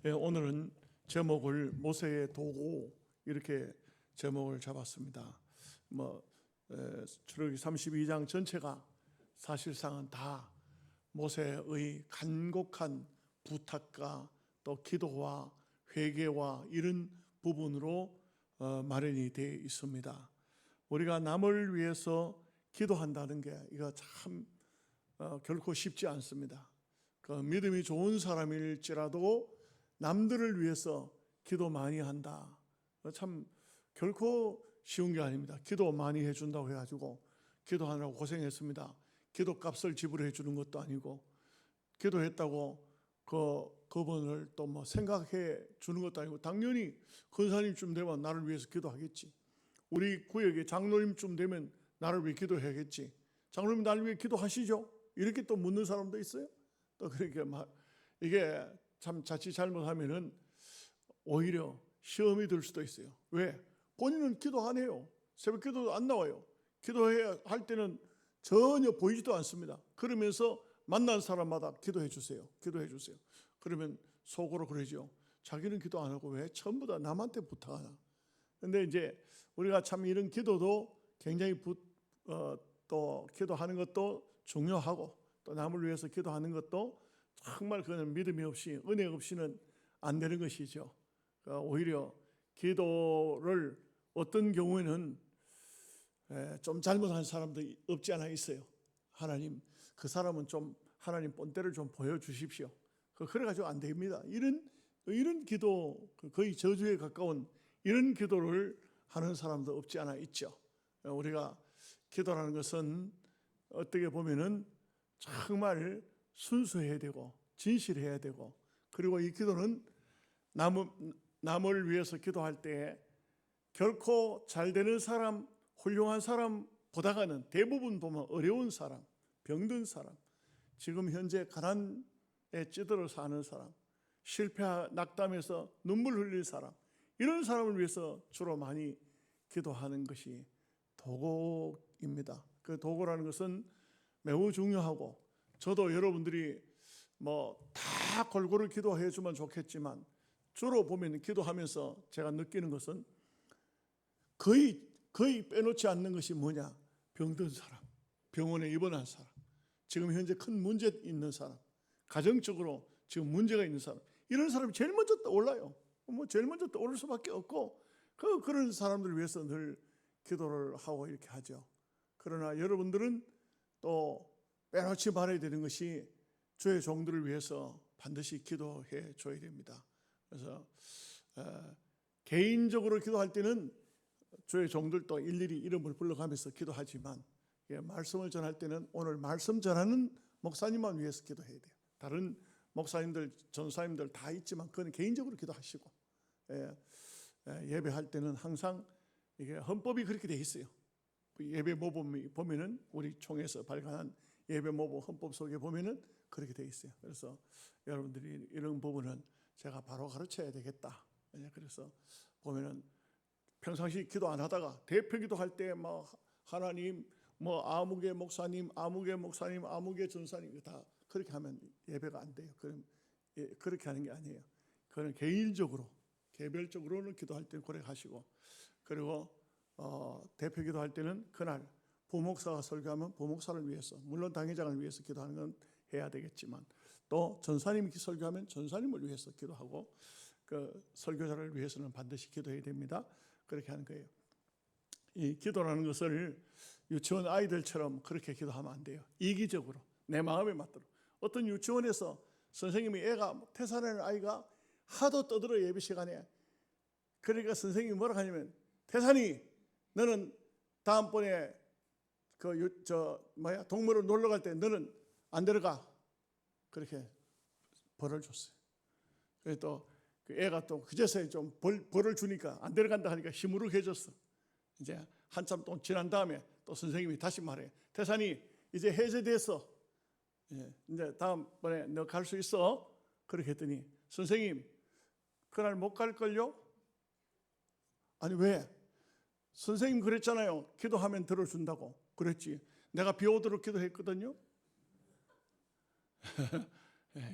오늘은 제목을 모세의 도구 이렇게 제목을 잡았습니다. 출애굽기 32장 전체가 사실상은 다 모세의 간곡한 부탁과 또 기도와 회개와 이런 부분으로 마련이 되어 있습니다. 우리가 남을 위해서 기도한다는 게 이거 참 결코 쉽지 않습니다. 그 믿음이 좋은 사람일지라도 남들을 위해서 기도 많이 한다. 참 결코 쉬운 게 아닙니다. 기도 많이 해준다고 해가지고 기도하느라고 고생했습니다. 기도값을 지불해 주는 것도 아니고 기도했다고 그분을 또 뭐 생각해 주는 것도 아니고 당연히 권사님쯤 되면 나를 위해서 기도하겠지. 우리 구역에 장로님쯤 되면 나를 위해 기도해야겠지. 장로님 나를 위해 기도하시죠? 이렇게 또 묻는 사람도 있어요. 또 그렇게 이게 참 자칫 잘못하면은 오히려 시험이 들 수도 있어요. 왜? 본인은 기도 안 해요. 새벽 기도도 안 나와요. 기도해야 할 때는 전혀 보이지도 않습니다. 그러면서 만난 사람마다 기도해 주세요. 기도해 주세요. 그러면 속으로 그러죠. 자기는 기도 안 하고 왜 전부 다 남한테 부탁하나. 근데 이제 우리가 참 이런 기도도 굉장히 또 기도하는 것도 중요하고 또 남을 위해서 기도하는 것도 정말 그는 믿음이 없이 은혜 없이는 안 되는 것이죠. 오히려 기도를 어떤 경우에는 좀 잘못한 사람도 없지 않아 있어요. 하나님 그 사람은 좀 하나님 본때를 좀 보여주십시오. 그래가지고 안 됩니다. 이런 기도 거의 저주에 가까운 이런 기도를 하는 사람도 없지 않아 있죠. 우리가 기도라는 것은 어떻게 보면은 정말 순수해야 되고 진실해야 되고 그리고 이 기도는 남을 위해서 기도할 때 결코 잘 되는 사람, 훌륭한 사람보다가는 대부분 보면 어려운 사람, 병든 사람, 지금 현재 가난에 찌들어 사는 사람, 낙담해서 눈물 흘릴 사람, 이런 사람을 위해서 주로 많이 기도하는 것이 도구입니다. 그 도구라는 것은 매우 중요하고 저도 여러분들이 다 골고루 기도해 주면 좋겠지만 주로 보면 기도하면서 제가 느끼는 것은 거의 빼놓지 않는 것이 뭐냐? 병든 사람, 병원에 입원한 사람, 지금 현재 큰 문제 있는 사람, 가정적으로 지금 문제가 있는 사람, 이런 사람이 제일 먼저 떠올라요. 제일 먼저 떠오를 수밖에 없고 그런 사람들을 위해서 늘 기도를 하고 이렇게 하죠. 그러나 여러분들은 또 빼놓지 말아야 되는 것이 주의 종들을 위해서 반드시 기도해 줘야 됩니다. 그래서 개인적으로 기도할 때는 주의 종들도 일일이 이름을 불러가면서 기도하지만 말씀을 전할 때는 오늘 말씀 전하는 목사님만 위해서 기도해야 돼요. 다른 목사님들, 전사님들 다 있지만 그건 개인적으로 기도하시고 예배할 때는 항상 이게 헌법이 그렇게 돼 있어요. 예배 모범이 보면은 우리 총회에서 발간한 예배 모범 헌법 속에 보면은 그렇게 돼 있어요. 그래서 여러분들이 이런 부분은 제가 바로 가르쳐야 되겠다. 그래서 보면은 평상시 기도 안 하다가 대표 기도할 때 하나님 아무개 목사님, 아무개 목사님, 아무개 전사님 다 그렇게 하면 예배가 안 돼요. 그렇게 하는 게 아니에요. 그는 개인적으로 개별적으로는 기도할 때 그렇게 하시고 그리고 대표 기도할 때는 그날 부목사가 설교하면 부목사를 위해서 물론 당회장을 위해서 기도하는 건 해야 되겠지만 또 전사님이 설교하면 전사님을 위해서 기도하고 그 설교자를 위해서는 반드시 기도해야 됩니다. 그렇게 하는 거예요. 이 기도라는 것을 유치원 아이들처럼 그렇게 기도하면 안 돼요. 이기적으로 내 마음에 맞도록. 어떤 유치원에서 선생님이 애가 태산하는 아이가 하도 떠들어 예배 시간에 그러니까 선생님이 뭐라 하냐면 태산이 너는 다음번에 동물원 놀러 갈 때 너는 안 데려가. 그렇게 벌을 줬어요. 그래서 또 그 애가 또 그제서야 좀 벌을 주니까 안 데려간다 하니까 힘으로 해줬어. 이제 한참 또 지난 다음에 또 선생님이 다시 말해. 태산이 이제 해제됐어. 이제 다음번에 너 갈 수 있어. 그렇게 했더니 선생님 그날 못 갈걸요? 아니 왜? 선생님 그랬잖아요. 기도하면 들어준다고. 그랬지. 내가 비 오도록 기도했거든요.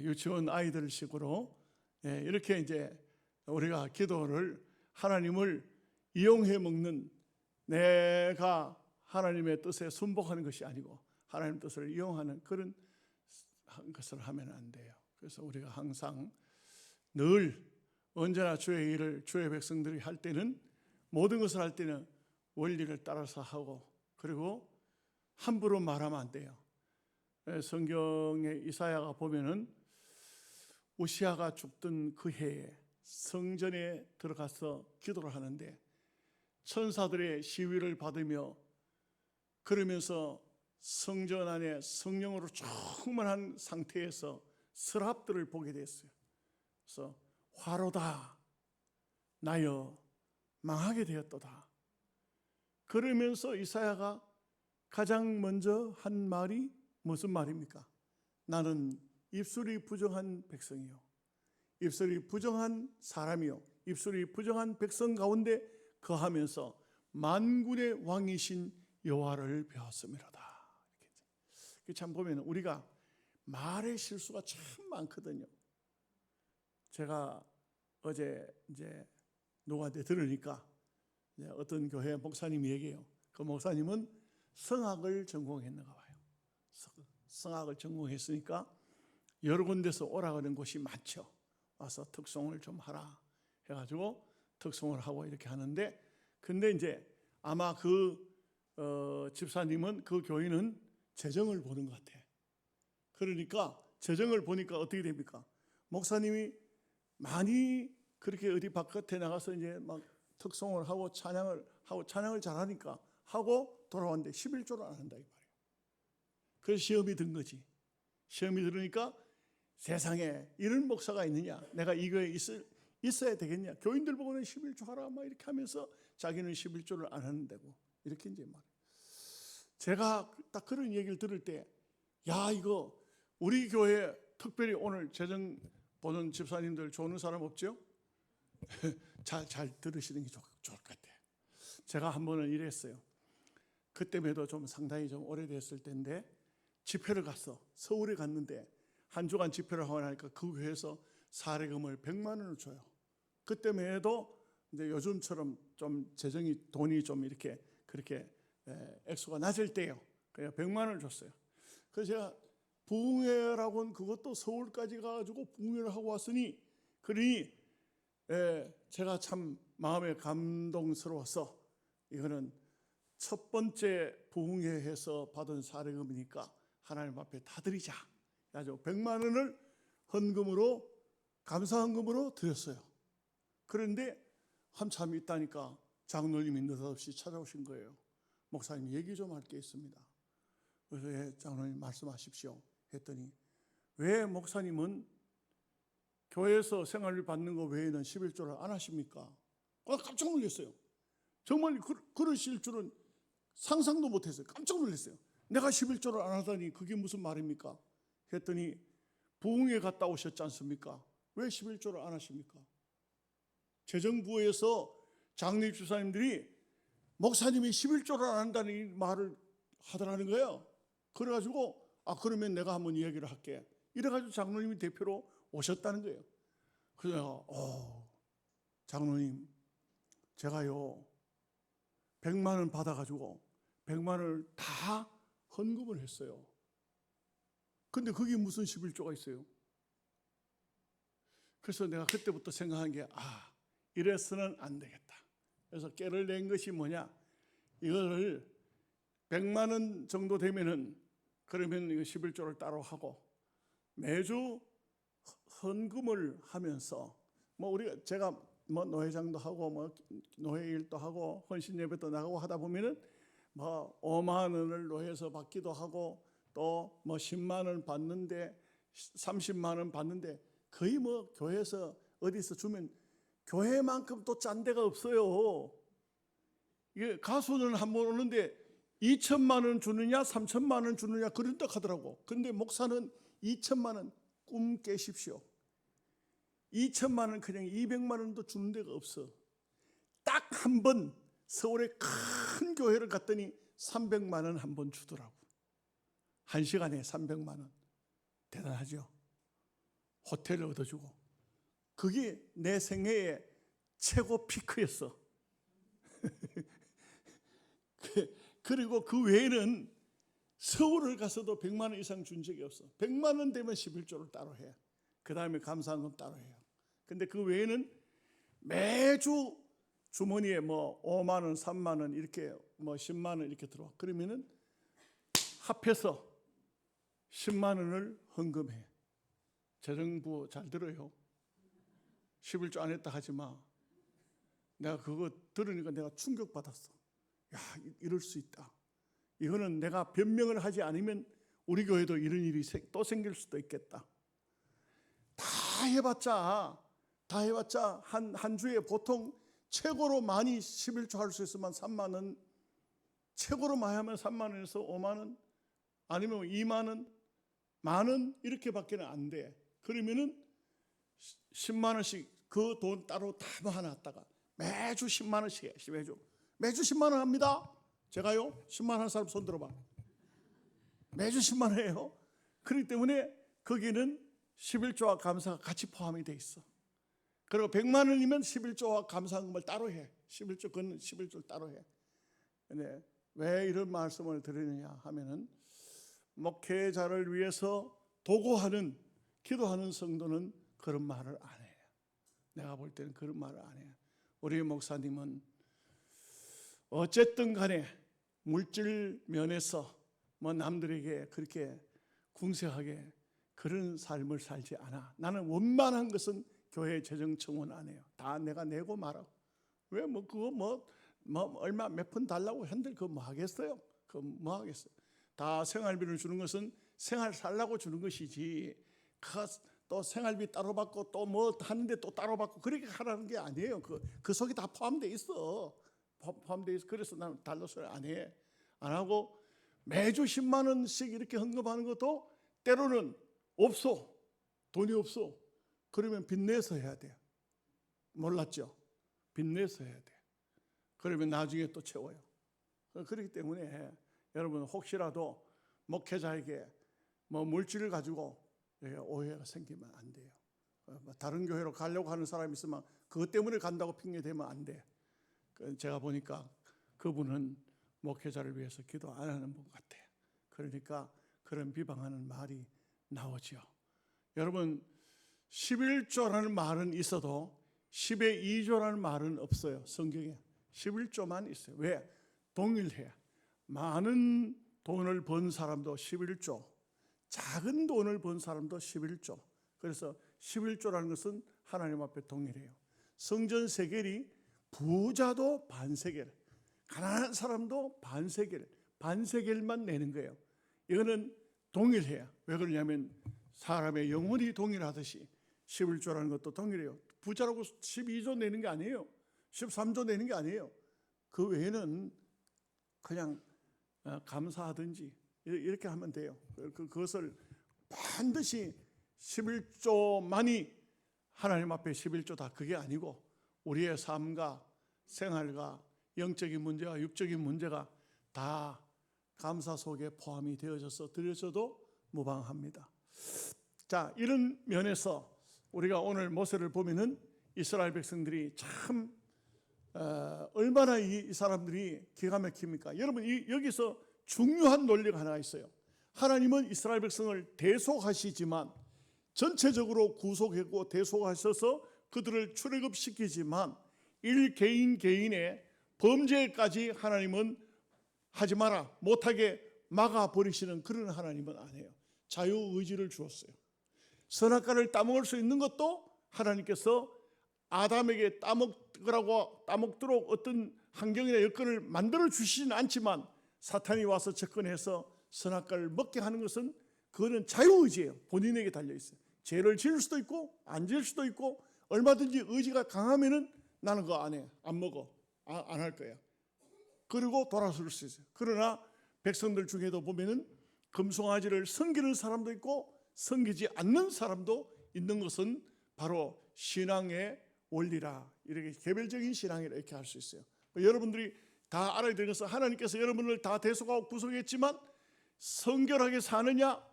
유치원 아이들 식으로 이렇게 이제 우리가 기도를 하나님을 이용해 먹는, 내가 하나님의 뜻에 순복하는 것이 아니고 하나님 뜻을 이용하는 그런 것을 하면 안 돼요. 그래서 우리가 항상 늘 언제나 주의 일을 주의 백성들이 할 때는, 모든 것을 할 때는 원리를 따라서 하고, 그리고 함부로 말하면 안 돼요. 성경에 이사야가 보면은 우시아가 죽던 그 해에 성전에 들어가서 기도를 하는데 천사들의 시위를 받으며, 그러면서 성전 안에 성령으로 충만한 상태에서 스랍들을 보게 됐어요. 그래서 화로다 나여 망하게 되었도다. 그러면서 이사야가 가장 먼저 한 말이 무슨 말입니까? 나는 입술이 부정한 백성이요, 입술이 부정한 사람이요, 입술이 부정한 백성 가운데 거하면서 만군의 왕이신 여호와를 배웠음이로다. 이렇게 참 보면 우리가 말의 실수가 참 많거든요. 제가 어제 이제 누구한테 들으니까 어떤 교회 목사님이 얘기해요. 그 목사님은 성악을 전공했는가 봐요. 성악을 전공했으니까 여러 군데서 오라 그런 곳이 많죠. 와서 특송을 좀 하라 해가지고 특송을 하고 이렇게 하는데, 근데 이제 아마 그 집사님은, 그 교인은 재정을 보는 것 같아. 그러니까 재정을 보니까 어떻게 됩니까? 목사님이 많이 그렇게 어디 바깥에 나가서 이제 막 특송을 하고 찬양을 잘하니까 하고 돌아왔는데 11조를 안 한다 이 말이에요. 그래서 시험이 든 거지. 시험이 들으니까 세상에 이런 목사가 있느냐, 내가 이 교회에 있어야 되겠냐, 교인들 보고는 11조 하라 막 이렇게 하면서 자기는 11조를 안 하는데고, 이렇게 이제 말이에요. 제가 딱 그런 얘기를 들을 때, 야, 이거 우리 교회 특별히 오늘 재정 보는 집사님들 좋은 사람 없죠? 잘 들으시는 게 좋을 것 같아요. 제가 한 번은 이랬어요. 그때에도 좀 상당히 좀 오래됐을 때인데, 집회를 갔어. 서울에 갔는데 한 주간 집회를 하고 나니까 그 교회에서 사례금을 100만 원을 줘요. 그때만 해도 이제 요즘처럼 좀 재정이, 돈이 좀 이렇게 그렇게 액수가 낮을 때예요. 그냥 100만 원을 줬어요. 그래서 제가 부흥회라고는 그것도 서울까지 가가지고 부흥회를 하고 왔으니, 그러니 제가 참 마음에 감동스러워서, 이거는 첫 번째 부흥회에서 받은 사례금이니까 하나님 앞에 다 드리자. 그래서 100만 원을 헌금으로, 감사헌금으로 드렸어요. 그런데 한참 있다니까 장로님이 느닷없이 찾아오신 거예요. 목사님, 얘기 좀 할 게 있습니다. 그래서 장로님 말씀하십시오 했더니, 왜 목사님은 교회에서 생활을 받는 거 외에는 11조를 안 하십니까? 깜짝 놀랐어요. 정말 그러실 줄은 상상도 못했어요. 깜짝 놀랐어요. 내가 11조를 안 하다니 그게 무슨 말입니까? 했더니, 부흥회 갔다 오셨지 않습니까? 왜 11조를 안 하십니까? 재정부에서 장로님 주사님들이 목사님이 11조를 안 한다는 말을 하더라는 거예요. 그래가지고 그러면 내가 한번 이야기를 할게. 이래가지고 장로님이 대표로 오셨다는 거예요. 그래서 장로님, 제가요 100만 원 받아가지고 100만 원을 다 헌금을 했어요. 근데 그게 무슨 11조가 있어요? 그래서 내가 그때부터 생각한 게, 이래서는 안 되겠다. 그래서 깨를 낸 것이 뭐냐, 이거를 100만 원 정도 되면은, 그러면 이거 11조를 따로 하고 매주 헌금을 하면서, 제가 노회장도 하고 노회 일도 하고 헌신 예배도 나가고 하다 보면은 5만 원을 노회에서 받기도 하고, 또 10만 원 받는데 30만 원 받는데, 거의 교회에서 어디서 주면 교회만큼 또 짠 데가 없어요. 이게 가수는 한 번 오는데 2천만 원 주느냐 3천만 원 주느냐 그런다 하더라고. 근데 목사는 2천만 원 꿈 깨십시오. 2천만 원 그냥 200만 원도 주는 데가 없어. 딱 한 번 서울에 큰 교회를 갔더니 300만 원 한 번 주더라고. 한 시간에 300만 원. 대단하죠. 호텔을 얻어주고 그게 내 생애의 최고 피크였어. 그리고 그 외에는 서울을 가서도 100만 원 이상 준 적이 없어. 100만 원 되면 11조를 따로 해. 그 다음에 감사헌금 따로 해요. 근데 그 외에는 매주 주머니에 뭐 5만 원, 3만 원 이렇게 뭐 10만 원 이렇게 들어와. 그러면은 합해서 10만 원을 헌금해. 재정부 잘 들어요. 11조 안 했다 하지 마. 내가 그거 들으니까 내가 충격받았어. 야, 이럴 수 있다. 이거는 내가 변명을 하지 않으면 우리 교회도 이런 일이 또 생길 수도 있겠다. 다 해봤자 한 주에 보통 최고로 많이 11조 할 수 있으면 3만 원, 최고로 많이 하면 3만 원에서 5만 원, 아니면 2만 원, 만 원 이렇게밖에는 안 돼. 그러면은 10만 원씩 그 돈 따로 다 모아놨다가 매주 10만 원씩 해. 매주 10만 원 합니다. 제가요 10만 원 한 사람 손 들어봐. 매주 10만 원 해요. 그렇기 때문에 거기는 11조와 감사가 같이 포함이 돼 있어. 그리고 100만 원이면 11조와 감사헌금을 따로 해. 11조 그건 11조를 따로 해. 근데 왜 이런 말씀을 드리느냐 하면은 목회자를 위해서 도구하는 기도하는 성도는 그런 말을 안 해요. 내가 볼 때는 그런 말을 안 해요. 우리 목사님은 어쨌든 간에 물질 면에서 뭐 남들에게 그렇게 궁색하게 그런 삶을 살지 않아. 나는 원만한 것은 교회 재정 청원 안 해요. 다 내가 내고 말하고. 왜 뭐 그거 뭐 얼마 몇 푼 달라고 한들 그거 뭐 하겠어요? 그거 뭐 하겠어요? 다 생활비를 주는 것은 생활 살라고 주는 것이지. 또 생활비 따로 받고 또 뭐 하는데 또 따로 받고 그렇게 하라는 게 아니에요. 그 속에 다 포함되어 있어. 포함되어 있어. 그래서 나는 달러 소리 안 해. 안 하고 매주 10만 원씩 이렇게 헌금하는 것도 때로는 없어. 돈이 없어. 그러면 빚내서 해야 돼요. 몰랐죠? 빚내서 해야 돼요. 그러면 나중에 또 채워요. 그렇기 때문에 여러분 혹시라도 목회자에게 뭐 물질을 가지고 오해가 생기면 안 돼요. 다른 교회로 가려고 하는 사람이 있으면 그것 때문에 간다고 핑계대면 안 돼. 제가 보니까 그분은 목회자를 위해서 기도 안 하는 분 같아요. 그러니까 그런 비방하는 말이 나오죠. 여러분 11조라는 말은 있어도 10의 2조라는 말은 없어요. 성경에 11조만 있어요. 왜? 동일해. 많은 돈을 번 사람도 11조, 작은 돈을 번 사람도 11조. 그래서 11조라는 것은 하나님 앞에 동일해요. 성전 세겔이 부자도 반세겔, 가난한 사람도 반세겔만 내는 거예요. 이거는 동일해요. 왜 그러냐면 사람의 영혼이 동일하듯이 11조라는 것도 동일해요. 부자라고 12조 내는 게 아니에요. 13조 내는 게 아니에요. 그 외에는 그냥 감사하든지 이렇게 하면 돼요. 그것을 반드시 11조만이 하나님 앞에 11조다 그게 아니고 우리의 삶과 생활과 영적인 문제와 육적인 문제가 다 감사 속에 포함이 되어져서 드려져도 무방합니다. 자, 이런 면에서 우리가 오늘 모세를 보면은 이스라엘 백성들이 참 얼마나 이 사람들이 기가 막힙니까? 여러분 여기서 중요한 논리가 하나 있어요. 하나님은 이스라엘 백성을 대속하시지만 전체적으로 구속하고 대속하셔서 그들을 출애굽시키지만 개인 개인의 범죄까지 하나님은 하지 마라 못하게 막아버리시는 그런 하나님은 아니에요. 자유의지를 주었어요. 선악과를 따먹을 수 있는 것도 하나님께서 아담에게 따먹도록 어떤 환경이나 여건을 만들어 주시진 않지만 사탄이 와서 접근해서 선악과를 먹게 하는 것은 그거는 자유의지예요. 본인에게 달려있어요. 죄를 지을 수도 있고 안 지을 수도 있고 얼마든지 의지가 강하면은 나는 그거 안 해. 안 먹어. 안 할 거야. 그리고 돌아설 수 있어요. 그러나 백성들 중에도 보면은 금송아지를 섬기는 사람도 있고 섬기지 않는 사람도 있는 것은 바로 신앙의 원리라. 이렇게 개별적인 신앙이라 이렇게 할 수 있어요. 여러분들이 다 알아야 되는 것은 하나님께서 여러분을 다 대속하고 구속했지만 성결하게 사느냐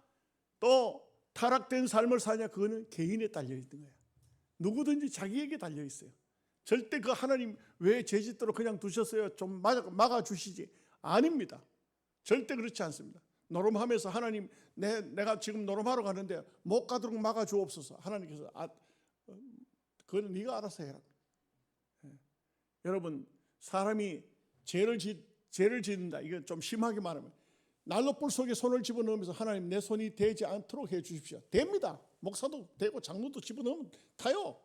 또 타락된 삶을 사냐 그거는 개인에 딸려 있는 거예요. 누구든지 자기에게 달려 있어요. 절대 그 하나님 왜 죄짓도록 그냥 두셨어요? 좀 막아주시지. 아닙니다. 절대 그렇지 않습니다. 노름하면서 하나님 내가 지금 노름하러 가는데 못 가도록 막아주옵소서. 하나님께서 그건 네가 알아서 해라. 여러분, 사람이 죄를 짓는다. 이건 좀 심하게 말하면 난로불 속에 손을 집어넣으면서 하나님 내 손이 되지 않도록 해 주십시오. 됩니다. 목사도 되고 장로도 집어넣으면 다요.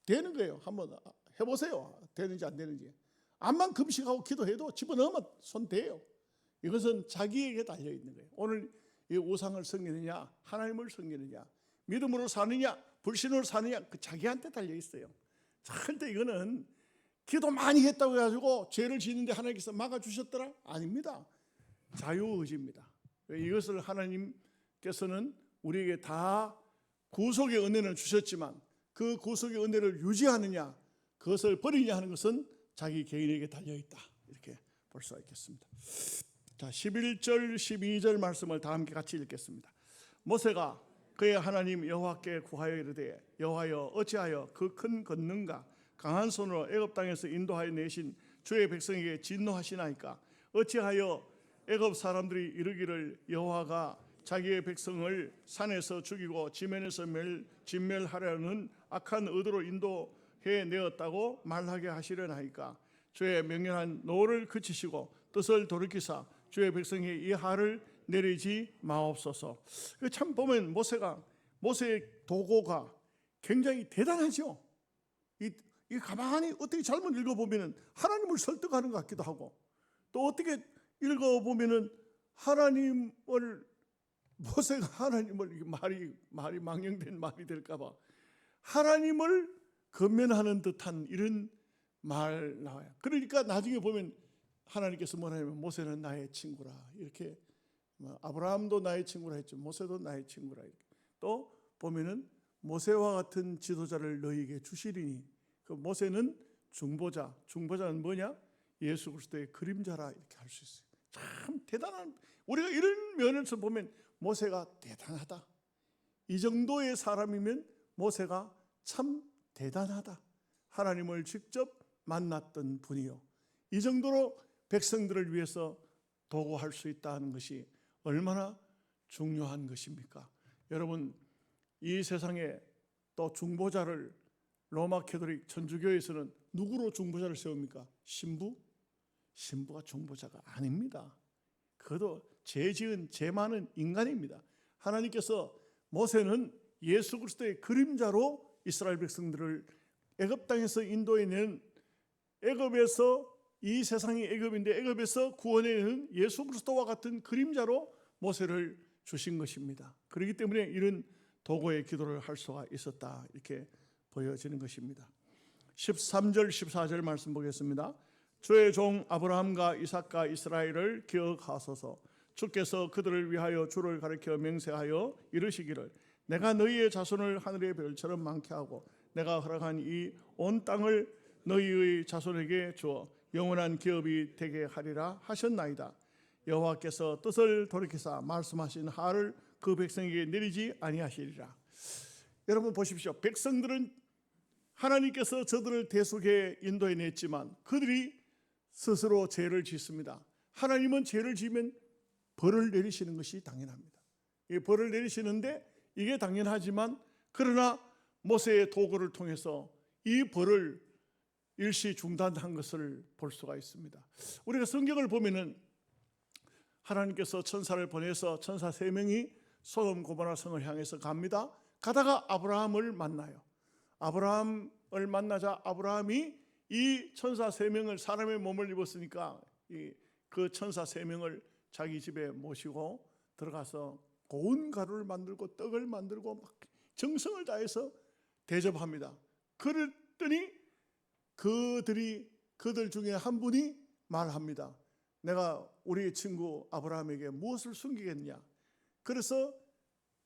되는 거예요. 한번 해보세요. 되는지 안 되는지. 암만 금식하고 기도해도 집어넣으면 손 돼요. 이것은 자기에게 달려 있는 거예요. 오늘 이 우상을 섬기느냐 하나님을 섬기느냐, 믿음으로 사느냐 불신으로 사느냐, 그 자기한테 달려 있어요. 절대 이거는 기도 많이 했다고 해가지고 죄를 짓는데 하나님께서 막아주셨더라? 아닙니다. 자유의지입니다. 이것을 하나님께서는 우리에게 다 구속의 은혜는 주셨지만 그 구속의 은혜를 유지하느냐 그것을 버리냐 하는 것은 자기 개인에게 달려있다, 이렇게 볼 수가 있겠습니다. 자, 11절 12절 말씀을 다 함께 같이 읽겠습니다. 모세가 그의 하나님 여호와께 구하여 이르되 여호와여 어찌하여 그 큰 권능과 강한 손으로 애굽 땅에서 인도하여 내신 주의 백성에게 진노하시나이까? 어찌하여 애굽 사람들이 이르기를 여호와가 자기의 백성을 산에서 죽이고 지면에서 진멸하려는 악한 의도로 인도해 내었다고 말하게 하시려나이까? 주의 명령한 노를 그치시고 뜻을 돌이키사 주의 백성의 이 하를 내리지 마옵소서. 참 보면 모세의 도고가 굉장히 대단하죠. 이 가만히 어떻게 잘못 읽어보면 하나님을 설득하는 것 같기도 하고, 또 어떻게 읽어보면 모세가 하나님을, 말이 망령된 말이 될까봐 하나님을 건면하는 듯한 이런 말 나와요. 그러니까 나중에 보면 하나님께서 뭐냐면 모세는 나의 친구라, 이렇게 아브라함도 나의 친구라 했죠. 모세도 나의 친구라. 이렇게. 또 보면은 모세와 같은 지도자를 너희에게 주시리니, 그 모세는 중보자는 뭐냐? 예수 그리스도의 그림자라, 이렇게 할 수 있어요. 참 대단한, 우리가 이런 면에서 보면 모세가 대단하다. 이 정도의 사람이면 모세가 참 대단하다. 하나님을 직접 만났던 분이요, 이 정도로 백성들을 위해서 도구할 수 있다는 것이 얼마나 중요한 것입니까? 여러분, 이 세상에 또 중보자를 로마 캐톨릭 천주교에서는 누구로 중보자를 세웁니까? 신부가 중보자가 아닙니다. 그것도 죄 지은 죄 많은 인간입니다. 하나님께서 모세는 예수 그리스도의 그림자로 이스라엘 백성들을 애굽 땅에서 인도해낸, 애굽에서, 이 세상이 애굽인데 애굽에서 구원해내는 예수 그리스도와 같은 그림자로 모세를 주신 것입니다. 그렇기 때문에 이런 도구의 기도를 할 수가 있었다, 이렇게 보여지는 것입니다. 13절 14절 말씀 보겠습니다. 주의 종 아브라함과 이삭과 이스라엘을 기억하소서. 주께서 그들을 위하여 주를 가리켜 맹세하여 이르시기를 내가 너희의 자손을 하늘의 별처럼 많게 하고 내가 허락한 이 온 땅을 너희의 자손에게 주어 영원한 기업이 되게 하리라 하셨나이다. 여호와께서 뜻을 돌이키사 말씀하신 하를 그 백성에게 내리지 아니하시리라. 여러분 보십시오. 백성들은 하나님께서 저들을 대속에 인도해 냈지만 그들이 스스로 죄를 짓습니다. 하나님은 죄를 지으면 벌을 내리시는 것이 당연합니다. 이 벌을 내리시는데 이게 당연하지만, 그러나 모세의 도구를 통해서 이 벌을 일시 중단한 것을 볼 수가 있습니다. 우리가 성경을 보면은 하나님께서 천사를 보내서 천사 3명이 소돔 고모라 성을 향해서 갑니다. 가다가 아브라함을 만나요. 아브라함을 만나자 아브라함이 이 천사 3명을, 사람의 몸을 입었으니까 그 천사 3명을 자기 집에 모시고 들어가서 고운 가루를 만들고 떡을 만들고 막 정성을 다해서 대접합니다. 그랬더니 그들 중에 한 분이 말합니다. 내가 우리 친구 아브라함에게 무엇을 숨기겠냐? 그래서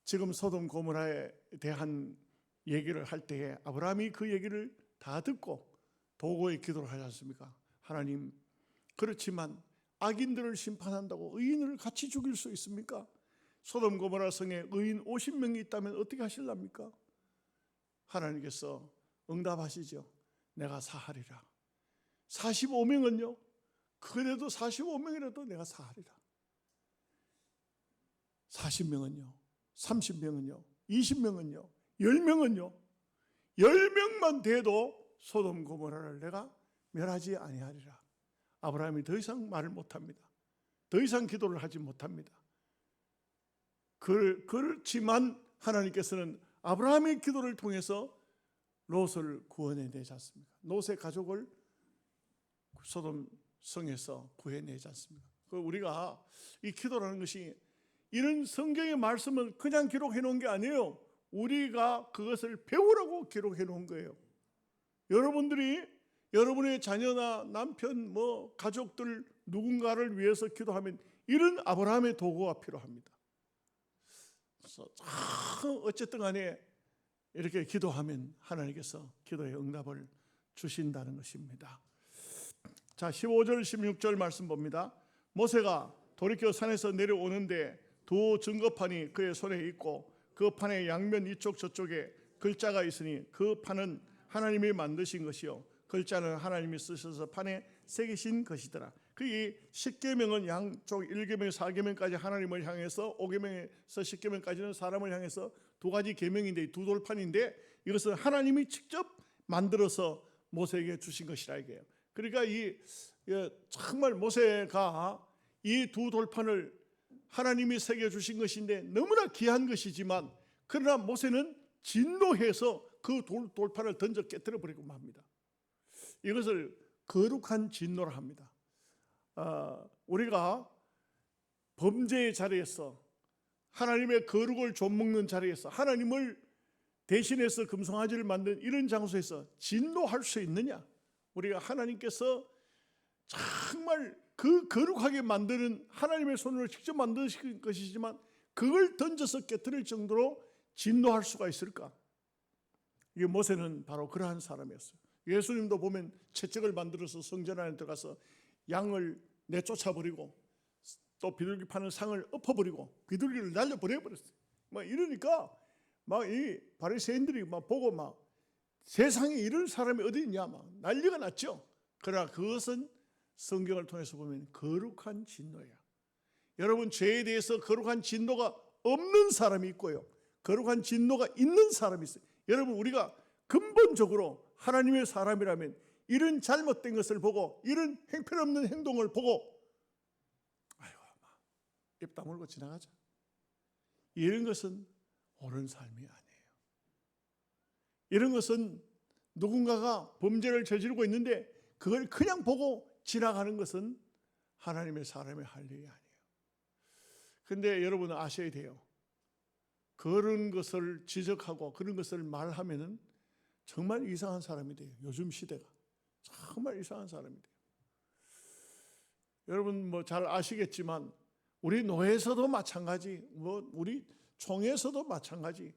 지금 소돔 고모라에 대한 얘기를 할 때에 아브라함이 그 얘기를 다 듣고 도구의 기도를 하지 않습니까? 하나님, 그렇지만 악인들을 심판한다고 의인을 같이 죽일 수 있습니까? 소돔 고모라 성에 의인 50명이 있다면 어떻게 하실랍니까? 하나님께서 응답하시죠. 내가 사하리라. 45명은요. 그래도 45명이라도 내가 사하리라. 40명은요. 30명은요. 20명은요. 10명은요. 10명만 돼도 소돔 고모라를 내가 멸하지 아니하리라. 아브라함이 더 이상 말을 못합니다. 더 이상 기도를 하지 못합니다. 그렇지만 하나님께서는 아브라함의 기도를 통해서 롯을 구원해내지 않습니까? 롯의 가족을 소돔 성에서 구해내지 않습니까? 우리가 이 기도라는 것이 이런 성경의 말씀을 그냥 기록해 놓은 게 아니에요. 우리가 그것을 배우라고 기록해 놓은 거예요. 여러분들이 여러분의 자녀나 남편, 가족들 누군가를 위해서 기도하면 이런 아브라함의 도구가 필요합니다. 그래서 어쨌든 간에 이렇게 기도하면 하나님께서 기도의 응답을 주신다는 것입니다. 자, 15절 16절 말씀 봅니다. 모세가 돌이켜 산에서 내려오는데 두 증거판이 그의 손에 있고 그 판의 양면 이쪽 저쪽에 글자가 있으니 그 판은 하나님이 만드신 것이요 글자는 하나님이 쓰셔서 판에 새기신 것이더라. 이 10계명은 양쪽 1계명, 4계명까지 하나님을 향해서 5계명에서 10계명까지는 사람을 향해서 두 가지 계명인데 두 돌판인데 이것은 하나님이 직접 만들어서 모세에게 주신 것이라 이게요. 그러니까 정말 모세가 이 두 돌판을 하나님이 새겨 주신 것인데 너무나 귀한 것이지만 그러나 모세는 진노해서 그 돌판을 던져 깨뜨려 버리고 맙니다. 이것을 거룩한 진노라 합니다. 우리가 범죄의 자리에서 하나님의 거룩을 좀먹는 자리에서 하나님을 대신해서 금송아지를 만든 이런 장소에서 진노할 수 있느냐? 우리가 하나님께서 정말 그 거룩하게 만드는 하나님의 손으로 직접 만드신 것이지만 그걸 던져서 깨뜨릴 정도로 진노할 수가 있을까? 이게 모세는 바로 그러한 사람이었어요. 예수님도 보면 채찍을 만들어서 성전 안에 들어가서 양을 내쫓아버리고 또 비둘기 파는 상을 엎어버리고 비둘기를 날려버려버렸어요. 이러니까 이 바리새인들이 보고 세상에 이런 사람이 어디 있냐 난리가 났죠. 그러나 그것은 성경을 통해서 보면 거룩한 진노야. 여러분, 죄에 대해서 거룩한 진노가 없는 사람이 있고요 거룩한 진노가 있는 사람이 있어요. 여러분, 우리가 근본적으로 하나님의 사람이라면 이런 잘못된 것을 보고 이런 형편없는 행동을 보고 입 다물고 지나가자. 이런 것은 옳은 삶이 아니에요. 이런 것은 누군가가 범죄를 저지르고 있는데 그걸 그냥 보고 지나가는 것은 하나님의 사람의 할 일이 아니에요. 그런데 여러분은 아셔야 돼요. 그런 것을 지적하고 그런 것을 말하면은 정말 이상한 사람이 돼요. 요즘 시대가 정말 이상한 사람이 돼요. 여러분 잘 아시겠지만 우리 노예에서도 마찬가지, 우리 총회에서도 마찬가지.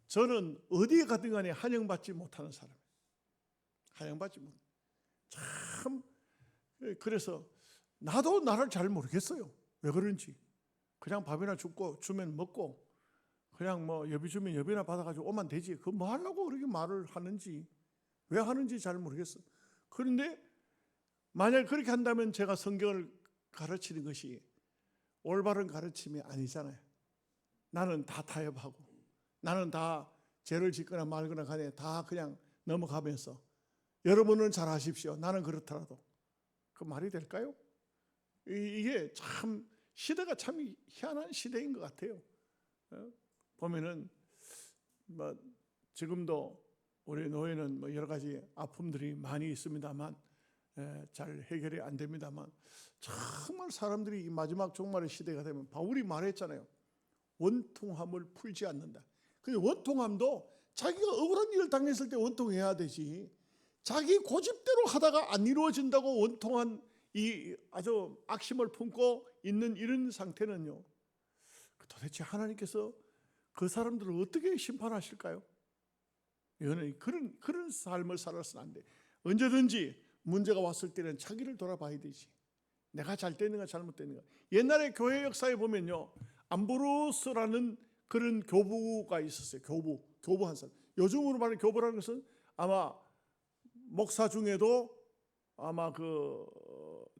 저는 어디에 가든 간에 환영받지 못하는 사람이에요. 환영받지 못. 참 그래서 나도 나를 잘 모르겠어요. 왜 그런지. 그냥 밥이나 주면 먹고 그냥 여비 주면 여비나 받아가지고 오면 되지. 그거 뭐 하려고 그렇게 말을 하는지 왜 하는지 잘 모르겠어. 그런데 만약 그렇게 한다면 제가 성경을 가르치는 것이 올바른 가르침이 아니잖아요. 나는 다 타협하고 나는 다 죄를 짓거나 말거나 간에 다 그냥 넘어가면서 여러분은 잘 하십시오. 나는 그렇더라도. 그 말이 될까요? 이게 참 시대가 참 희한한 시대인 것 같아요. 보면은 지금도 우리 노예는 여러 가지 아픔들이 많이 있습니다만 잘 해결이 안 됩니다만 정말 사람들이 이 마지막 종말의 시대가 되면 바울이 말했잖아요. 원통함을 풀지 않는다. 근데 원통함도 자기가 억울한 일을 당했을 때 원통해야 되지. 자기 고집대로 하다가 안 이루어진다고 원통한 이 아주 악심을 품고 있는 이런 상태는요. 도대체 하나님께서 그 사람들을 어떻게 심판하실까요? 이거는 그런 삶을 살아서는 안 돼. 언제든지 문제가 왔을 때는 자기를 돌아봐야 되지. 내가 잘 되는가 잘못되는가. 옛날에 교회 역사에 보면요, 암브로스라는 그런 교부가 있었어요. 교부. 교부한 사람. 요즘으로 말하는 교부라는 것은 아마 목사 중에도 아마 그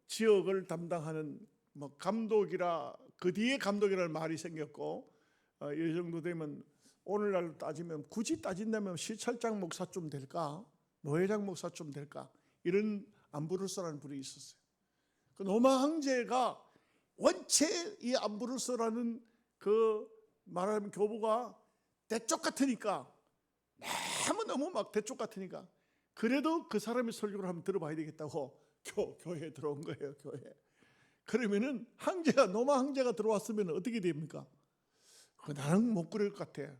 지역을 담당하는 뭐 감독이라, 그 뒤에 감독이라는 말이 생겼고, 이 정도 되면 오늘날 따지면, 굳이 따진다면 시찰장 목사쯤 될까, 노회장 목사쯤 될까, 이런 안부르스라는 분이 있었어요. 그 노마 황제가 원체 이 안부르스라는 그 말하면 교부가 대쪽 같으니까, 너무 막 대쪽 같으니까, 그래도 그 사람의 설교를 한번 들어봐야 되겠다고 교회에 들어온 거예요. 교회. 그러면은 노마 황제가 들어왔으면 어떻게 됩니까? 나는 못 그럴 것 같아.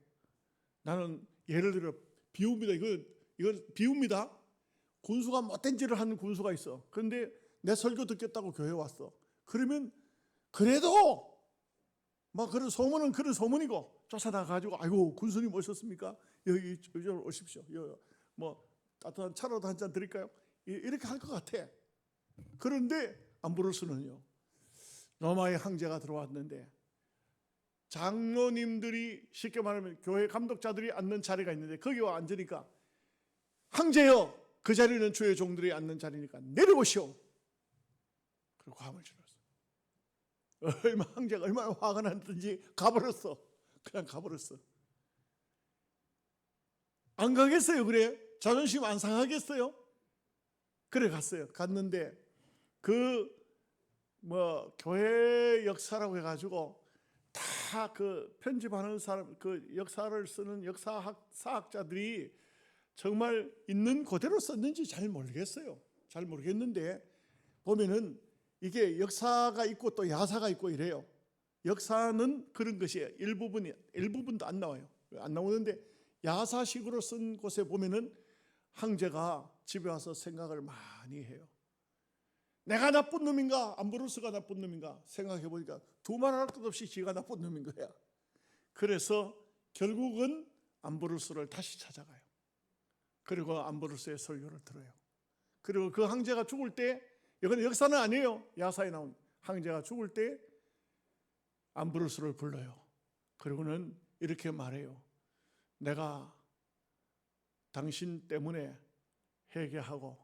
나는 예를 들어 비웁니다. 이건 비웁니다. 군수가 못된 짓을 하는 군수가 있어. 그런데 내 설교 듣겠다고 교회 왔어. 그러면 그래도 뭐 그런 소문이고 쫓아나가지고, 아이고 군수님 오셨습니까? 여기 오십시오. 뭐 따뜻한 차라도 한 잔 드릴까요? 이렇게 할 것 같아. 그런데 안부르스는요, 로마의 황제가 들어왔는데 장로님들이, 쉽게 말하면 교회 감독자들이 앉는 자리가 있는데 거기 와 앉으니까, 황제여, 그 자리는 주의 종들이 앉는 자리니까 내려오시오. 그리고 감을 질렀어. 황제가 얼마나 화가 났든지 가버렸어. 그냥 가버렸어. 안 가겠어요? 그래? 자존심 안 상하겠어요? 그래 갔어요. 갔는데 교회 역사라고 해가지고 다 그 편집하는 사람, 그 역사를 쓰는 사학자들이 정말 있는 그대로 썼는지 잘 모르겠어요. 잘 모르겠는데 보면은 이게 역사가 있고 또 야사가 있고 이래요. 역사는 그런 것이에요. 일부분도 안 나와요. 안 나오는데 야사식으로 쓴 곳에 보면은 황제가 집에 와서 생각을 많이 해요. 내가 나쁜 놈인가, 안부르스가 나쁜 놈인가 생각해 보니까 두말할 것 없이 지가 나쁜 놈인 거야. 그래서 결국은 안부르스를 다시 찾아가요. 그리고 안부르스의 설교를 들어요. 그리고 그 황제가 죽을 때, 이건 역사는 아니에요. 야사에 나온 황제가 죽을 때 안부르스를 불러요. 그리고는 이렇게 말해요. 내가 당신 때문에 회개하고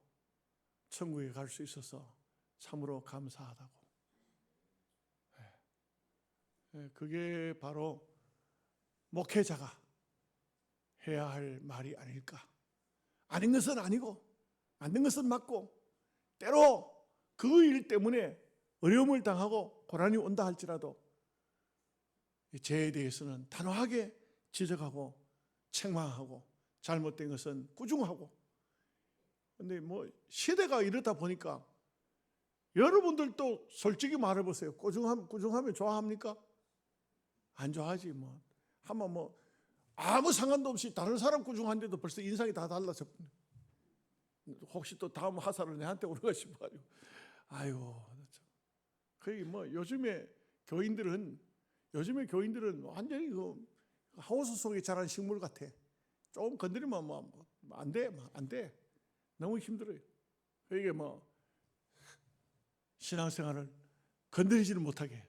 천국에 갈 수 있어서 참으로 감사하다고. 그게 바로 목회자가 해야 할 말이 아닐까. 아닌 것은 아니고, 맞는 것은 맞고, 때로 그 일 때문에 어려움을 당하고 고난이 온다 할지라도 죄에 대해서는 단호하게 지적하고 책망하고, 잘못된 것은 꾸중하고. 근데 뭐 시대가 이렇다 보니까 여러분들도 솔직히 말해보세요. 꾸중하면 좋아합니까? 안 좋아하지. 뭐 한번 뭐 아무 상관도 없이 다른 사람 꾸중하는데도 벌써 인상이 다 달라져. 혹시 또 다음 화살을 내한테 오는가 싶어가지고, 아유, 거의 뭐 요즘에 교인들은 완전히 그 하우스 속에 자란 식물 같아. 조금 건드리면 뭐 안 돼. 너무 힘들어요. 이게 뭐 신앙생활을 건드리지를 못하게,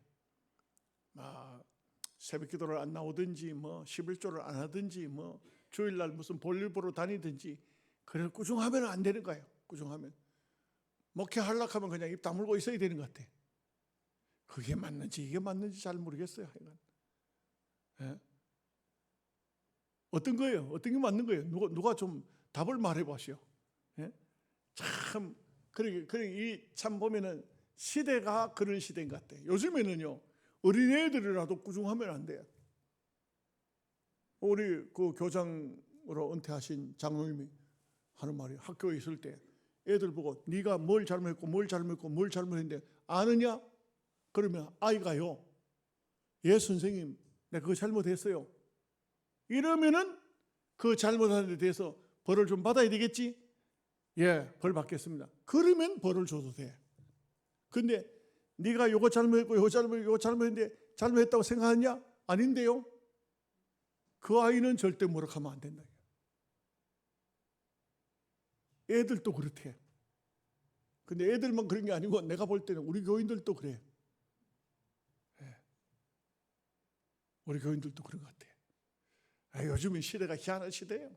새벽 기도를 안 나오든지, 뭐 11조를 안 하든지, 뭐 주일날 무슨 볼일 보러 다니든지, 그래서 꾸중하면 안 되는 거예요. 꾸중하면 목회하려고 하면 그냥 입 다물고 있어야 되는 것 같아. 그게 맞는지 이게 맞는지 잘 모르겠어요. 하여간. 예? 어떤 거예요? 어떤 게 맞는 거예요? 누가 좀 답을 말해 보시오. 예? 참 참 보면은 시대가 그런 시대인 것 같아요. 요즘에는요, 어린애들이라도 꾸중하면 안 돼요. 우리 그 교장으로 은퇴하신 장로님이 하는 말이, 학교에 있을 때 애들 보고 네가 뭘 잘못했는데 아느냐? 그러면 아이가요, 예 선생님, 내가 그거 잘못했어요. 이러면은 그 잘못한 데 대해서 벌을 좀 받아야 되겠지? 예, 벌 받겠습니다. 그러면 벌을 줘도 돼. 근데 네가 요거 잘못했고 요거 잘못했는데 잘못했다고 생각하냐? 아닌데요. 그 아이는 절대 뭐라 하면 안 된다. 애들도 그렇대. 근데 애들만 그런 게 아니고 내가 볼 때는 우리 교인들도 그래. 예. 우리 교인들도 그런 것 같아. 요즘은 시대가 희한한 시대예요.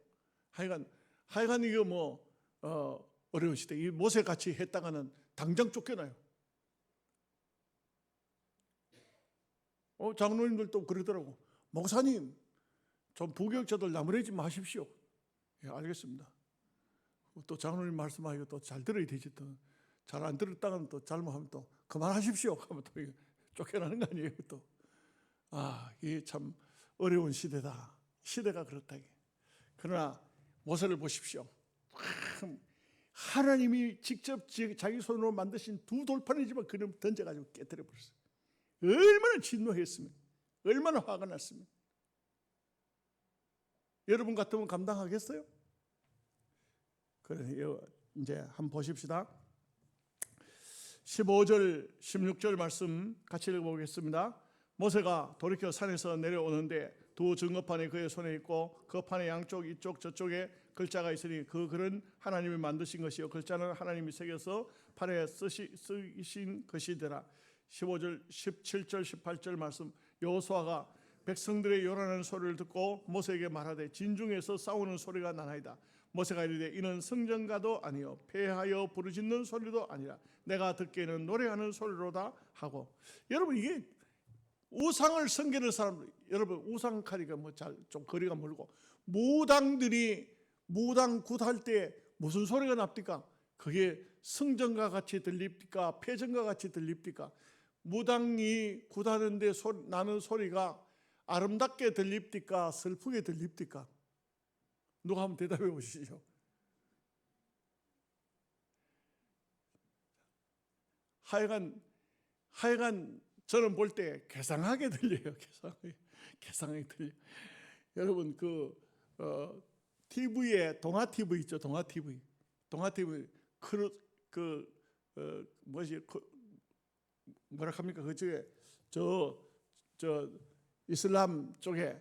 하여간 이거 어려운 시대. 이 모세같이 했다가는 당장 쫓겨나요. 장로님들도 그러더라고. 목사님, 좀 부교육자들 나무래지 마십시오. 예, 알겠습니다. 또 장로님 말씀하기가 또 잘 들어야 되지. 또 잘 안 들었다가는 또 잘못하면 또 그만하십시오 하면 또 쫓겨나는 거 아니에요. 또 이게 참 어려운 시대다. 시대가 그렇다. 그러나 모세를 보십시오. 하나님이 직접 자기 손으로 만드신 두 돌판이지만 그는 던져가지고 깨뜨려 버렸어요. 얼마나 진노했으면, 얼마나 화가 났으면. 여러분 같으면 감당하겠어요? 그래, 이제 한번 보십시다. 15절, 16절 말씀 같이 읽어보겠습니다. 모세가 돌이켜 산에서 내려오는데 두 증거판이 그의 손에 있고 그 판의 양쪽 이쪽 저쪽에 글자가 있으니 그 글은 하나님이 만드신 것이요 글자는 하나님이 새겨서 판에 쓰신 것이더라. 15절, 17절, 18절 말씀. 여호수아가 백성들의 요란하는 소리를 듣고 모세에게 말하되 진중에서 싸우는 소리가 나나이다. 모세가 이르되 이는 성전가도 아니요 패하여 부르짖는 소리도 아니라 내가 듣기에는 노래하는 소리로다 하고. 여러분, 이게 우상을 섬기는 사람들, 여러분 우상카리가 좀 거리가 멀고 무당 굿할 때 무슨 소리가 납니까? 그게 성전과 같이 들립니까? 패전과 같이 들립니까? 무당이 굿하는데 나는 소리가 아름답게 들립니까? 슬프게 들립니까? 누가 한번 대답해 보시죠. 하여간 저는 볼 때 괴상하게 들려요. 괴상하게 들려. 여러분 TV에 동화 TV 있죠. 동화 TV 뭐라 합니까? 그쪽에 저 이슬람 쪽에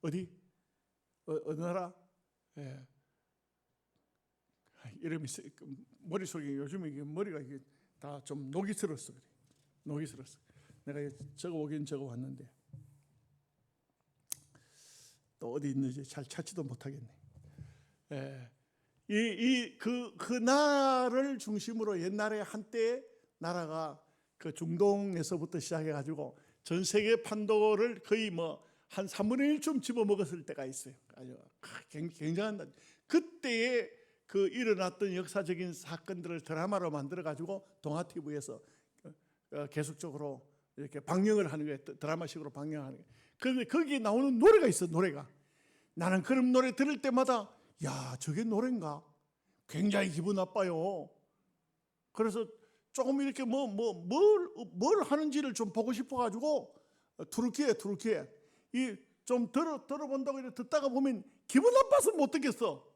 어디 어느 나라 이름이 머릿속에 요즘 이게 머리가 이게 다 좀 녹이 슬었어. 내가 적어오긴 적어왔는데 또 어디 있는지 잘 찾지도 못하겠네. 그 나라를 중심으로 옛날에 한때 나라가 그 중동에서부터 시작해가지고 전 세계 판도를 거의 한 3분의 1쯤 집어먹었을 때가 있어요. 아주 굉장한 그때에 그 일어났던 역사적인 사건들을 드라마로 만들어가지고 동아TV에서 계속적으로 이렇게 방영을 하는 거예요. 드라마식으로 방영하는 거예요. 그런데 거기에 나오는 노래가 있어. 노래가 나는 그런 노래 들을 때마다 야, 저게 노래인가? 굉장히 기분 나빠요. 그래서 조금 이렇게 뭘 하는지를 좀 보고 싶어가지고 투르키에 좀 들어본다고 이렇게 듣다가 보면 기분 나빠서 못 듣겠어.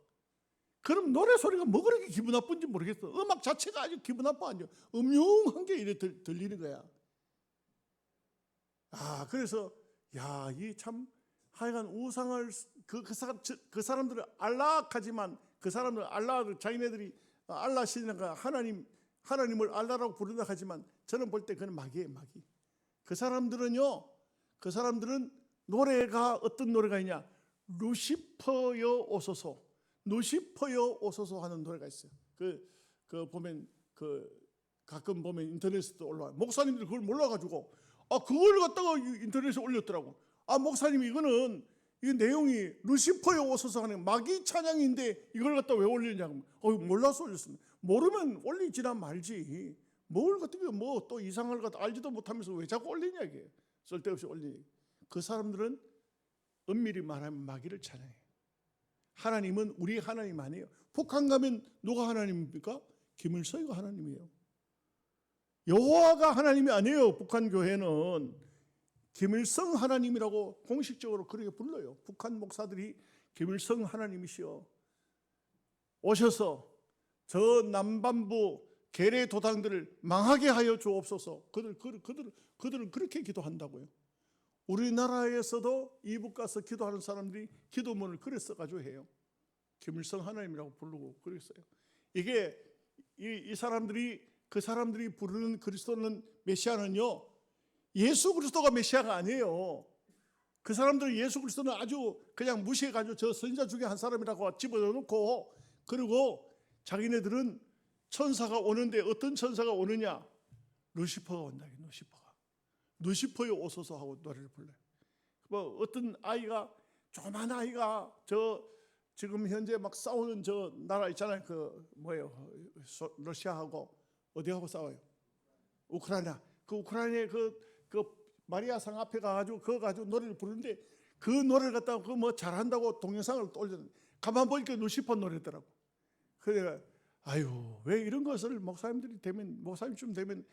그럼 노래 소리가 뭐 그렇게 기분 나쁜지 모르겠어. 음악 자체가 아주 기분 나빠. 음흉한 게 이렇게 들리는 거야. 그래서 이 참 하여간 우상을 그 사람들은 안락하지만 그 사람들 자기네들이 알라 신인가 하나님을 알라라고 부른다 하지만 저는 볼 때 그건 마귀예요. 마귀. 그 사람들은 노래가 어떤 노래가 있냐? 루시퍼여 오소서 하는 노래가 있어요. 보면 가끔 보면 인터넷에도 올라와. 목사님들이 그걸 몰라가지고 그걸 갖다가 인터넷에 올렸더라고. 목사님 이거는 이 내용이 루시퍼여 오소서 하는 마귀 찬양인데 이걸 갖다 왜 올리냐고. 몰라서 올렸습니다. 모르면 올리지나 말지. 뭘 갖다 또 이상한 걸 갖다 알지도 못하면서 왜 자꾸 올리냐 이게. 쓸데없이 올리니. 그 사람들은 엄밀히 말하면 마귀를 찬양해. 하나님은 우리 하나님 아니에요. 북한 가면 누가 하나님입니까? 김일성이가 하나님이에요. 여호와가 하나님이 아니에요. 북한 교회는 김일성 하나님이라고 공식적으로 그렇게 불러요. 북한 목사들이 김일성 하나님이시여 오셔서 저 남반부 계례 도당들을 망하게 하여 주옵소서. 그들은 그렇게 기도한다고요. 우리나라에서도 이북 가서 기도하는 사람들이 기도문을 그래 써가지고 해요. 김일성 하나님이라고 부르고 그랬어요. 이게 그 사람들이 부르는 그리스도는 메시아는요, 예수 그리스도가 메시아가 아니에요. 그 사람들은 예수 그리스도는 아주 그냥 무시해가지고 저 선지자 중에 한 사람이라고 집어넣고, 그리고 자기네들은 천사가 오는데 어떤 천사가 오느냐? 루시퍼가 온다. 루시퍼에 오소서 하고 노래를 불러요. 뭐 어떤 아이가, 조그만 아이가 지금 현재 막 싸우는 저 나라 있잖아요. 그 뭐예요? 러시아하고 어디하고 싸워요? 우크라이나. 그 우크라이나의 그 마리아상 앞에 가가지고 그거 가지고 노래를 부르는데, 그 노래를 갖다가 그 뭐 잘한다고 동영상을 또 올렸는데, 가만 보니까 루시퍼 노래더라고. 그래, 아유, 왜 이런 것을 목사님쯤 되면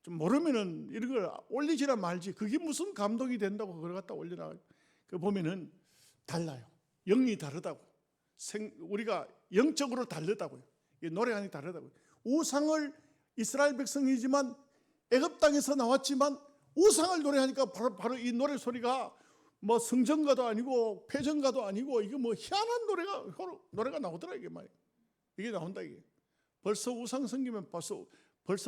좀 모르면은 이런 걸 올리지나 말지. 그게 무슨 감동이 된다고 그걸 갖다 올려놔. 그 보면은 달라요. 영이 다르다고. 우리가 영적으로 다르다고요. 노래하니 다르다고요. 우상을, 이스라엘 백성이지만 애굽 땅에서 나왔지만 우상을 노래하니까 바로 이 노래 소리가 뭐 성전가도 아니고 패전가도 아니고, 이게 뭐 희한한 노래가 나오더라. 이게 말이야. 이게 나온다. 이게 벌써 우상 섬기면 벌써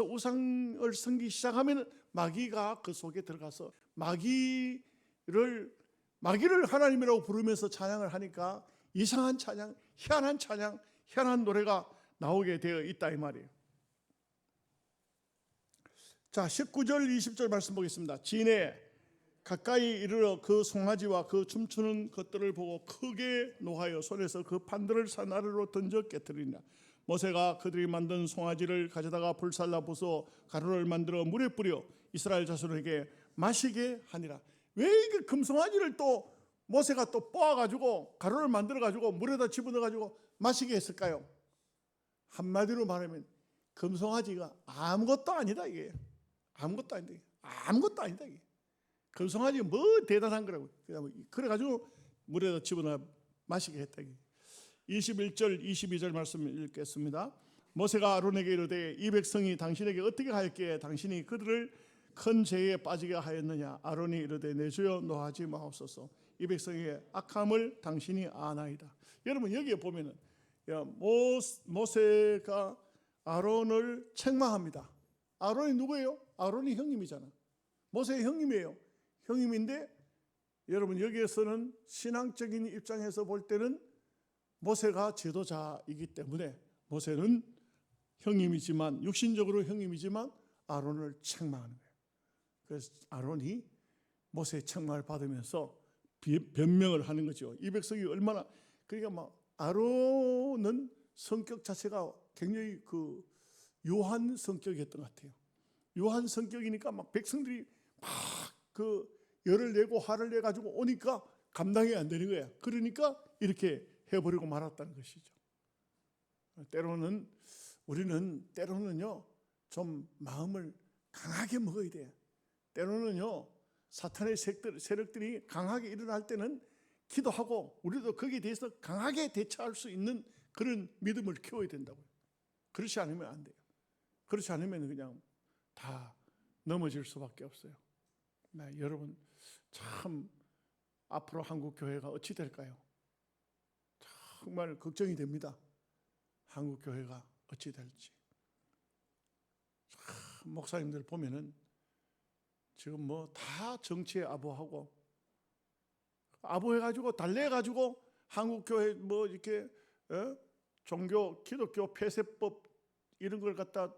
우상을 섬기기 시작하면 마귀가 그 속에 들어가서 마귀를 하나님이라고 부르면서 찬양을 하니까 이상한 찬양, 희한한 찬양, 희한한 노래가 나오게 되어 있다 이 말이에요. 자, 19절 20절 말씀 보겠습니다. 진에 가까이 이르러 그 송아지와 그 춤추는 것들을 보고 크게 노하여 손에서 그 판들을 산 아래로 던져 깨뜨리니라. 모세가 그들이 만든 송아지를 가져다가 불살라 부숴 가루를 만들어 물에 뿌려 이스라엘 자손에게 마시게 하니라. 왜 이게 금송아지를 또 모세가 또 뽑아가지고 가루를 만들어가지고 물에다 집어넣어가지고 마시게 했을까요? 한마디로 말하면 금송아지가 아무것도 아니다. 이게 아무것도 아니다. 이게 금송아지가 뭐 대단한 거라고. 그래가지고 물에다 집어넣어 마시게 했다. 21절 22절 말씀 읽겠습니다. 모세가 아론에게 이르되 이 백성이 당신에게 어떻게 할게 당신이 그들을 큰 죄에 빠지게 하였느냐. 아론이 이르되 내 주여 노하지 마옵소서. 이 백성의 악함을 당신이 아나이다. 여러분 여기에 보면은 모세가 아론을 책망합니다. 아론이 누구예요? 아론이 형님이잖아. 모세의 형님이에요. 형님인데 여러분 여기에서는 신앙적인 입장에서 볼 때는 모세가 지도자이기 때문에 모세는 형님이지만, 육신적으로 형님이지만 아론을 책망하는 거예요. 그래서 아론이 모세의 책망을 받으면서 변명을 하는 거죠. 이 백성이 얼마나, 그러니까 막 아론은 성격 자체가 굉장히 그 요한 성격이었던 것 같아요. 요한 성격이니까 막 백성들이 막 그 열을 내고 화를 내 가지고 오니까 감당이 안 되는 거야. 그러니까 이렇게 해버리고 말았다는 것이죠. 우리는 때로는요 좀 마음을 강하게 먹어야 돼. 때로는요 사탄의 세력들이 강하게 일어날 때는 기도하고 우리도 거기에 대해서 강하게 대처할 수 있는 그런 믿음을 키워야 된다고요. 그렇지 않으면 안 돼요. 그렇지 않으면 그냥 다 넘어질 수밖에 없어요. 네, 여러분 참 앞으로 한국 교회가 어찌 될까요? 정말 걱정이 됩니다. 한국 교회가 어찌 될지. 참 목사님들 보면은 지금 뭐 다 정치에 아부하고 아부해가지고 달래가지고 한국 교회 뭐 이렇게 종교 기독교 폐쇄법 이런 걸 갖다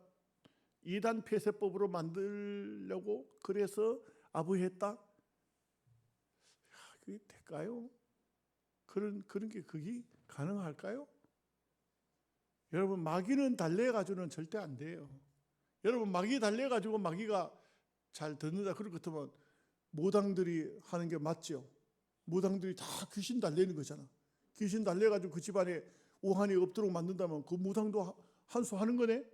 이단 폐쇄법으로 만들려고 그래서 아부했다. 그게 될까요? 그런 게 그게 가능할까요? 여러분 마귀는 달래가지고는 절대 안 돼요. 여러분 마귀 달래가지고 마귀가 잘 듣는다 그럴 것 같으면 무당들이 하는 게 맞죠? 무당들이 다 귀신 달래는 거잖아. 귀신 달래가지고 그 집안에 우환이 없도록 만든다면 그 무당도 한 수 하는 거네?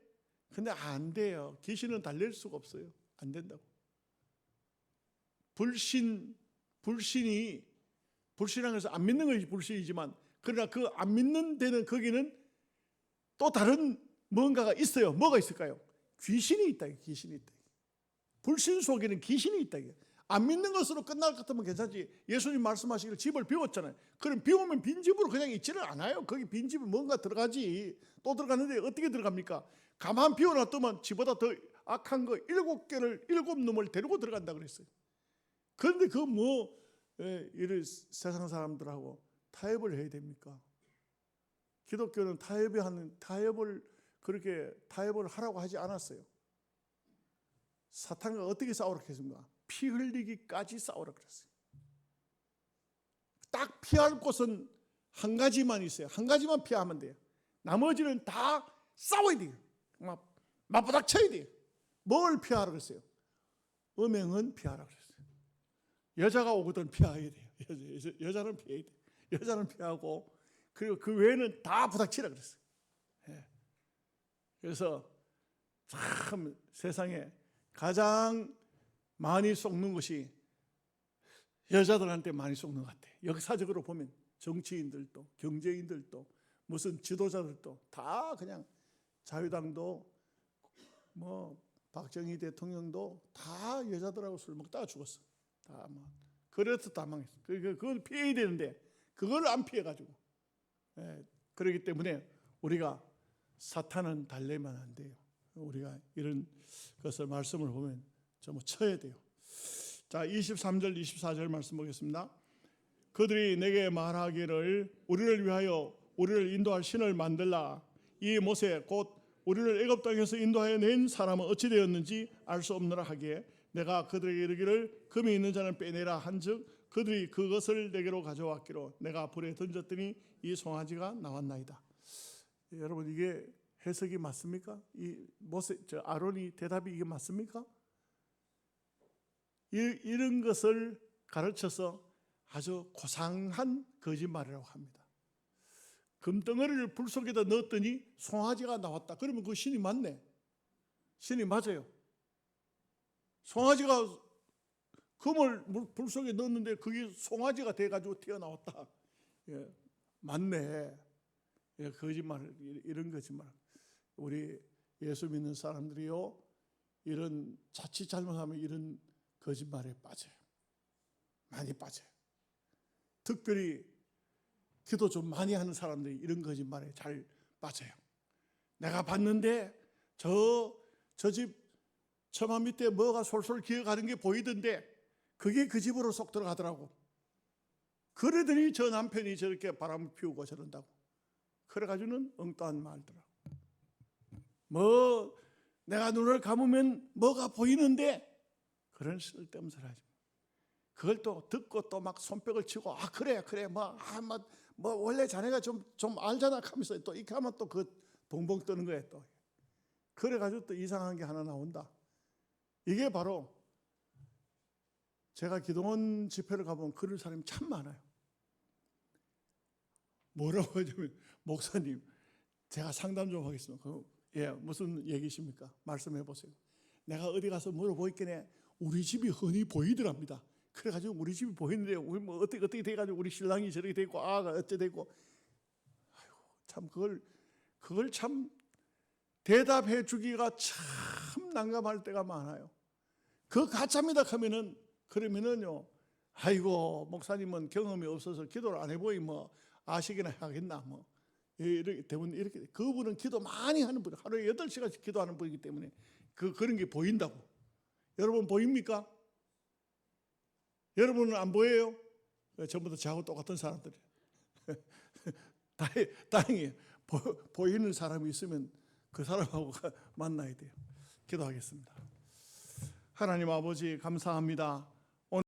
근데 안 돼요. 귀신은 달랠 수가 없어요. 안 된다고. 불신이라는 것은 안 믿는 것이 불신이지만, 그러나 그 안 믿는 데는 거기는 또 다른 뭔가가 있어요. 뭐가 있을까요? 귀신이 있다. 귀신이 있다. 불신 속에는 귀신이 있다. 안 믿는 것으로 끝날 것 같으면 괜찮지. 예수님 말씀하시기를 집을 비웠잖아요. 그럼 비우면 빈집으로 그냥 있지를 않아요. 거기 빈집에 뭔가 들어가지. 또 들어가는데 어떻게 들어갑니까? 가만 비워놨더만 집보다 더 악한 거 7개를 7놈을 데리고 들어간다 그랬어요. 그런데 이런 세상 사람들하고 타협을 해야 됩니까? 기독교는 타협을 하라고 하지 않았어요. 사탄과 어떻게 싸우라 했습니까? 피 흘리기까지 싸우라 그랬어요. 딱 피할 곳은 한 가지만 있어요. 한 가지만 피하면 돼요. 나머지는 다 싸워야 돼요. 맞부닥쳐야 돼요. 뭘 피하라 그랬어요? 음행은 피하라 그랬어요. 여자가 오거든 피해야 돼요. 여자는 피해야 돼요. 여자는 피하고, 그리고 그 외에는 다 부닥치라 그랬어요. 그래서 참 세상에 가장 많이 속는 것이 여자들한테 많이 속는 것 같아요. 역사적으로 보면 정치인들도 경제인들도 무슨 지도자들도 다 그냥 자유당도 박정희 대통령도 다 여자들하고 술 먹다가 죽었어. 다 그래서 다 망했어. 그걸 피해야 되는데 그걸 안 피해가지고. 그렇기 때문에 우리가 사탄은 달래면 안 돼요. 우리가 이런 것을 말씀을 보면 좀 쳐야 돼요. 자, 23절 24절 말씀 보겠습니다. 그들이 내게 말하기를 우리를 위하여 우리를 인도할 신을 만들라. 이 모세 곧 우리를 애굽 땅에서 인도하여 낸 사람은 어찌 되었는지 알 수 없느라 하기에 내가 그들에게 이르기를 금이 있는 자는 빼내라 한즉 그들이 그것을 내게로 가져왔기로 내가 불에 던졌더니 이 송아지가 나왔나이다. 여러분, 이게 해석이 맞습니까? 이 아론이 대답이 이게 맞습니까? 이런 것을 가르쳐서 아주 고상한 거짓말이라고 합니다. 금덩어리를 불 속에다 넣었더니 송아지가 나왔다. 그러면 그 신이 맞네. 신이 맞아요. 송아지가 금을 불 속에 넣었는데 그게 송아지가 돼가지고 튀어나왔다. 맞네. 거짓말, 이런 거짓말. 우리 예수 믿는 사람들이요, 이런 자칫 잘못하면 이런 거짓말에 빠져요. 많이 빠져요. 특별히 기도 좀 많이 하는 사람들이 이런 거짓말에 잘 빠져요. 내가 봤는데 저 집 처마 밑에 뭐가 솔솔 기어가는 게 보이던데 그게 그 집으로 쏙 들어가더라고. 그러더니 저 남편이 저렇게 바람을 피우고 저런다고. 그래가지고는 엉뚱한 말더라고. 내가 눈을 감으면 뭐가 보이는데 그런 쓸데없는 소리 하지. 그걸 또 듣고 또 막 손뼉을 치고 그래 원래 자네가 좀 알잖아 하면서 또 이렇게 하면 또 그 봉봉 뜨는 거예요. 또 그래가지고 또 이상한 게 하나 나온다. 이게 바로 제가 기도원 집회를 가보면 그런 사람이 참 많아요. 뭐라고 하냐면 목사님 제가 상담 좀 하겠습니다. 무슨 얘기십니까? 말씀해 보세요. 내가 어디 가서 물어보니까 우리 집이 흔히 보이더랍니다. 그래가지고 우리 집이 보이는데 우리 어떻게 돼가지고 우리 신랑이 저렇게 되고 아가 어째 되고, 참 그걸 참 대답해 주기가 참 난감할 때가 많아요. 그 가짜입니다 하면은 그러면은요, 목사님은 경험이 없어서 기도를 안 해보이 아시기나 하겠나 이렇게 대부분 이렇게. 그분은 기도 많이 하는 분, 하루에 8시간씩 기도하는 분이기 때문에 그런 게 보인다고. 여러분 보입니까? 여러분은 안 보여요? 전부 다 저하고 똑같은 사람들이에요. 다행히 보이는 사람이 있으면 그 사람하고 만나야 돼요. 기도하겠습니다. 하나님 아버지 감사합니다.